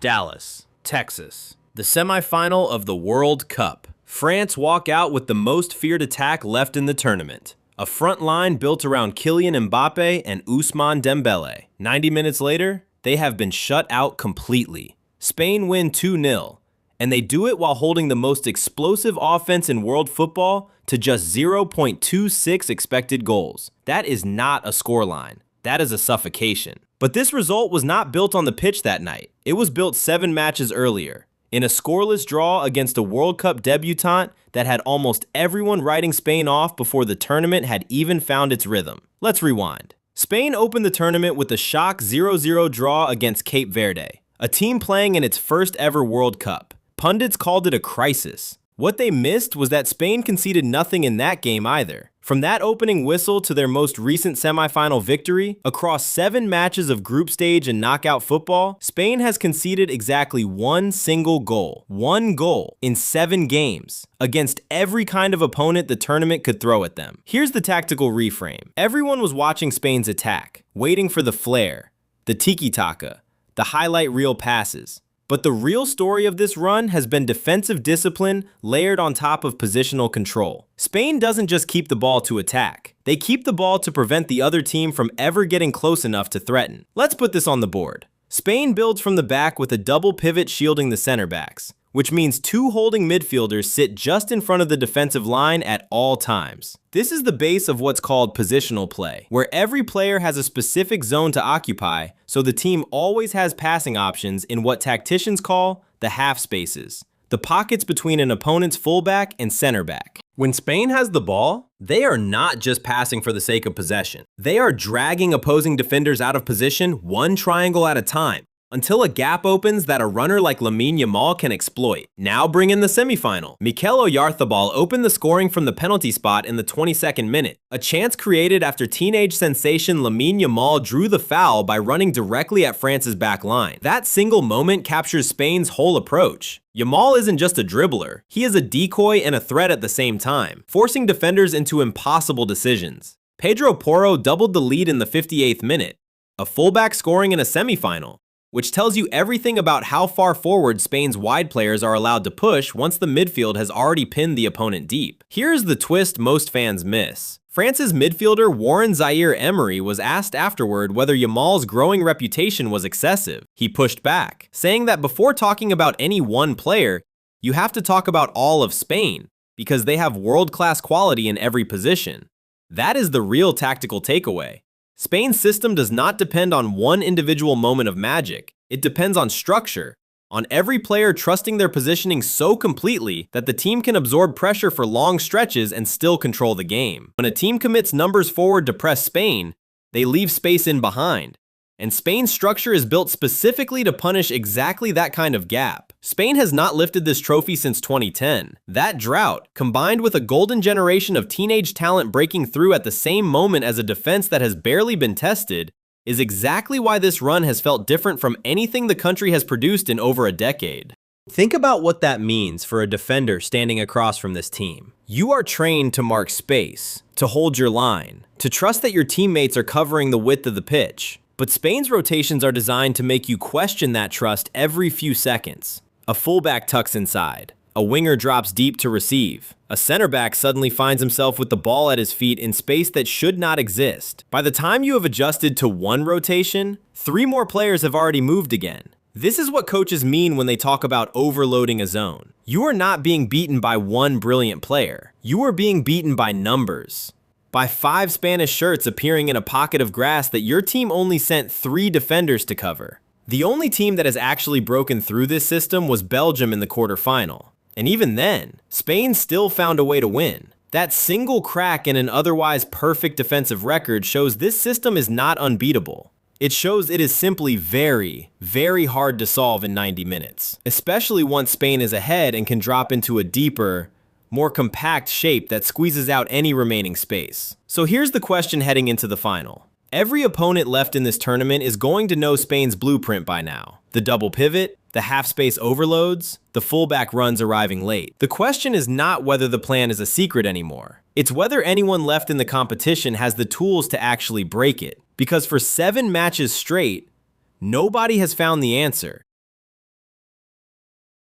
Dallas, Texas. The semifinal of the World Cup. France walk out with the most feared attack left in the tournament. A front line built around Kylian Mbappe and Ousmane Dembele. 90 minutes later, they have been shut out completely. Spain win 2-0, and they do it while holding the most explosive offense in world football to just 0.26 expected goals. That is not a scoreline. That is a suffocation. But this result was not built on the pitch that night. It was built 7 matches earlier, in a scoreless draw against a World Cup debutant that had almost everyone writing Spain off before the tournament had even found its rhythm. Let's rewind. Spain opened the tournament with a shock 0-0 draw against Cape Verde, a team playing in its first ever World Cup. Pundits called it a crisis. What they missed was that Spain conceded nothing in that game either. From that opening whistle to their most recent semifinal victory, across 7 matches of group stage and knockout football, Spain has conceded exactly one single goal. One goal in 7 games, against every kind of opponent the tournament could throw at them. Here's the tactical reframe. Everyone was watching Spain's attack, waiting for the flair, the tiki-taka, the highlight reel passes. But the real story of this run has been defensive discipline layered on top of positional control. Spain doesn't just keep the ball to attack. They keep the ball to prevent the other team from ever getting close enough to threaten. Let's put this on the board. Spain builds from the back with a double pivot shielding the center backs, which means 2 holding midfielders sit just in front of the defensive line at all times. This is the base of what's called positional play, where every player has a specific zone to occupy, so the team always has passing options in what tacticians call the half spaces, the pockets between an opponent's fullback and center back. When Spain has the ball, they are not just passing for the sake of possession. They are dragging opposing defenders out of position one triangle at a time, until a gap opens that a runner like Lamine Yamal can exploit. Now bring in the semifinal. Mikel Oyarzabal opened the scoring from the penalty spot in the 22nd minute. A chance created after teenage sensation Lamine Yamal drew the foul by running directly at France's back line. That single moment captures Spain's whole approach. Yamal isn't just a dribbler, he is a decoy and a threat at the same time, forcing defenders into impossible decisions. Pedro Porro doubled the lead in the 58th minute, a fullback scoring in a semifinal, which tells you everything about how far forward Spain's wide players are allowed to push once the midfield has already pinned the opponent deep. Here's the twist most fans miss. France's midfielder Warren Zaïre-Emery was asked afterward whether Yamal's growing reputation was excessive. He pushed back, saying that before talking about any one player, you have to talk about all of Spain, because they have world-class quality in every position. That is the real tactical takeaway. Spain's system does not depend on one individual moment of magic. It depends on structure, on every player trusting their positioning so completely that the team can absorb pressure for long stretches and still control the game. When a team commits numbers forward to press Spain, they leave space in behind. And Spain's structure is built specifically to punish exactly that kind of gap. Spain has not lifted this trophy since 2010. That drought, combined with a golden generation of teenage talent breaking through at the same moment as a defense that has barely been tested, is exactly why this run has felt different from anything the country has produced in over a decade. Think about what that means for a defender standing across from this team. You are trained to mark space, to hold your line, to trust that your teammates are covering the width of the pitch. But Spain's rotations are designed to make you question that trust every few seconds. A fullback tucks inside. A winger drops deep to receive. A center back suddenly finds himself with the ball at his feet in space that should not exist. By the time you have adjusted to one rotation, 3 more players have already moved again. This is what coaches mean when they talk about overloading a zone. You are not being beaten by one brilliant player. You are being beaten by numbers. By 5 Spanish shirts appearing in a pocket of grass that your team only sent 3 defenders to cover. The only team that has actually broken through this system was Belgium in the quarterfinal. And even then, Spain still found a way to win. That single crack in an otherwise perfect defensive record shows this system is not unbeatable. It shows it is simply very, very hard to solve in 90 minutes, especially once Spain is ahead and can drop into a deeper, more compact shape that squeezes out any remaining space. So here's the question heading into the final. Every opponent left in this tournament is going to know Spain's blueprint by now. The double pivot, the half-space overloads, the fullback runs arriving late. The question is not whether the plan is a secret anymore. It's whether anyone left in the competition has the tools to actually break it. Because for 7 matches straight, nobody has found the answer.